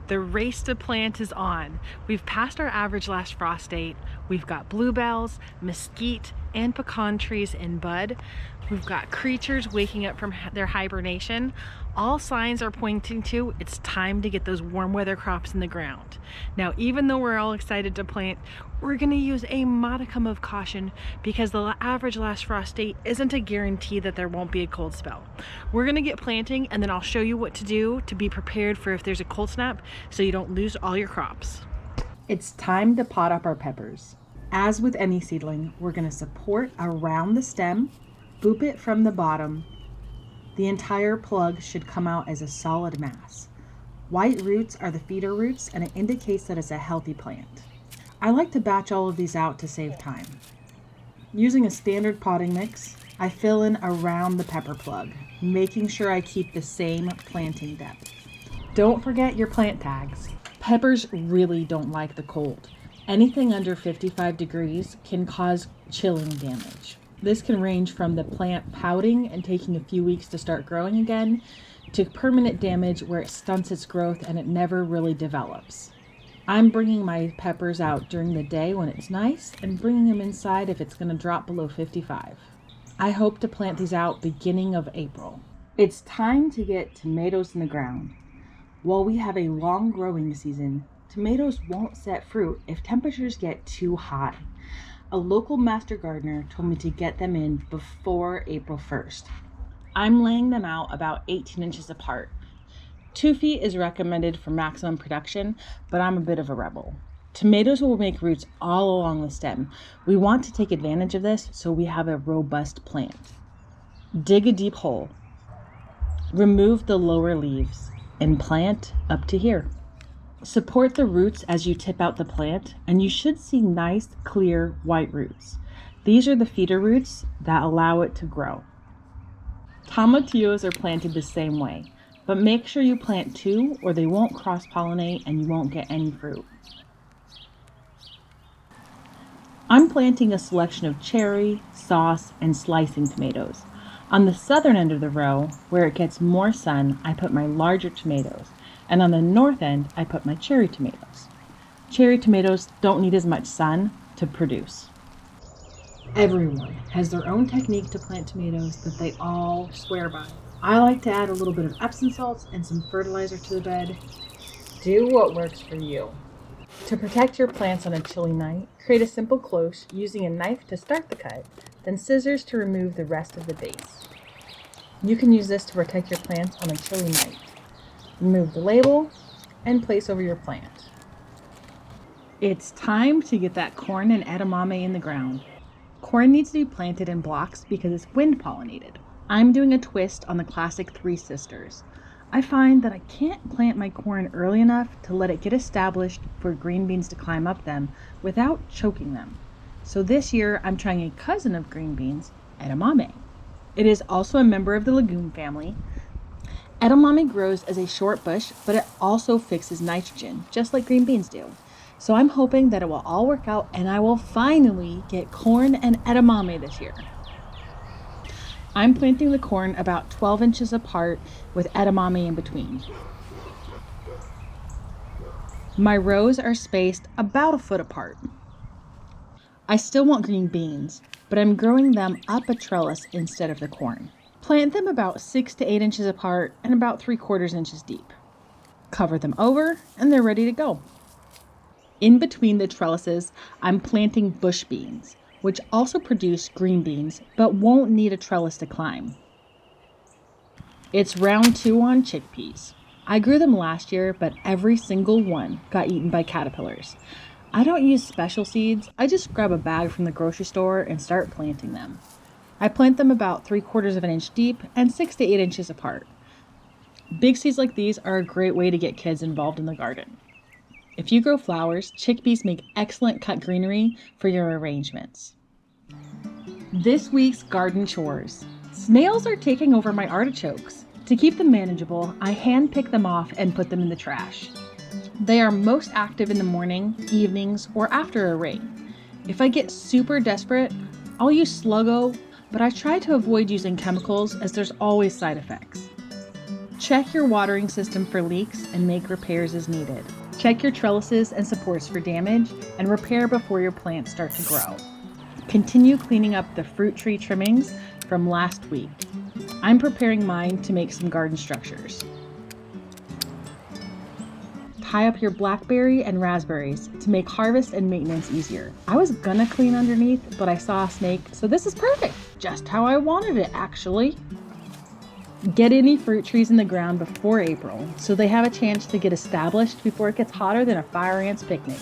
The race to plant is on. We've passed our average last frost date. We've got bluebells, mesquite, and pecan trees in bud. We've got creatures waking up from their hibernation. All signs are pointing to it's time to get those warm weather crops in the ground. Now, even though we're all excited to plant, we're gonna use a modicum of caution because the average last frost date isn't a guarantee that there won't be a cold spell. We're gonna get planting and then I'll show you what to do to be prepared for if there's a cold snap so you don't lose all your crops. It's time to pot up our peppers. As with any seedling, we're gonna support around the stem, boop it from the bottom. The entire plug should come out as a solid mass. White roots are the feeder roots and it indicates that it's a healthy plant. I like to batch all of these out to save time. Using a standard potting mix, I fill in around the pepper plug, making sure I keep the same planting depth. Don't forget your plant tags. Peppers really don't like the cold. Anything under 55 degrees can cause chilling damage. This can range from the plant pouting and taking a few weeks to start growing again, to permanent damage where it stunts its growth and it never really develops. I'm bringing my peppers out during the day when it's nice and bringing them inside if it's going to drop below 55. I hope to plant these out beginning of April. It's time to get tomatoes in the ground. While we have a long growing season, tomatoes won't set fruit if temperatures get too high. A local master gardener told me to get them in before April 1st. I'm laying them out about 18 inches apart. 2 feet is recommended for maximum production, but I'm a bit of a rebel. Tomatoes will make roots all along the stem. We want to take advantage of this so we have a robust plant. Dig a deep hole. Remove the lower leaves and plant up to here. Support the roots as you tip out the plant, and you should see nice, clear, white roots. These are the feeder roots that allow it to grow. Tomatillos are planted the same way, but make sure you plant 2 or they won't cross-pollinate and you won't get any fruit. I'm planting a selection of cherry, sauce, and slicing tomatoes. On the southern end of the row, where it gets more sun, I put my larger tomatoes. And on the north end, I put my cherry tomatoes. Cherry tomatoes don't need as much sun to produce. Everyone has their own technique to plant tomatoes that they all swear by. I like to add a little bit of Epsom salts and some fertilizer to the bed. Do what works for you. To protect your plants on a chilly night, create a simple cloche using a knife to start the cut, then scissors to remove the rest of the base. You can use this to protect your plants on a chilly night. Remove the label and place over your plant. It's time to get that corn and edamame in the ground. Corn needs to be planted in blocks because it's wind pollinated. I'm doing a twist on the classic 3 sisters. I find that I can't plant my corn early enough to let it get established for green beans to climb up them without choking them. So this year I'm trying a cousin of green beans, edamame. It is also a member of the legume family. Edamame grows as a short bush, but it also fixes nitrogen, just like green beans do. So I'm hoping that it will all work out and I will finally get corn and edamame this year. I'm planting the corn about 12 inches apart with edamame in between. My rows are spaced about a foot apart. I still want green beans, but I'm growing them up a trellis instead of the corn. Plant them about 6 to 8 inches apart and about 3/4 inches deep. Cover them over and they're ready to go. In between the trellises, I'm planting bush beans, which also produce green beans but won't need a trellis to climb. It's round 2 on chickpeas. I grew them last year, but every single one got eaten by caterpillars. I don't use special seeds, I just grab a bag from the grocery store and start planting them. I plant them about 3/4 inch deep and 6 to 8 inches apart. Big seeds like these are a great way to get kids involved in the garden. If you grow flowers, chickpeas make excellent cut greenery for your arrangements. This week's garden chores. Snails are taking over my artichokes. To keep them manageable, I hand pick them off and put them in the trash. They are most active in the morning, evenings, or after a rain. If I get super desperate, I'll use Sluggo, but I try to avoid using chemicals as there's always side effects. Check your watering system for leaks and make repairs as needed. Check your trellises and supports for damage and repair before your plants start to grow. Continue cleaning up the fruit tree trimmings from last week. I'm preparing mine to make some garden structures. Tie up your blackberry and raspberries to make harvest and maintenance easier. I was gonna clean underneath, but I saw a snake, so this is perfect. Just how I wanted it, actually. Get any fruit trees in the ground before April, so they have a chance to get established before it gets hotter than a fire ant's picnic.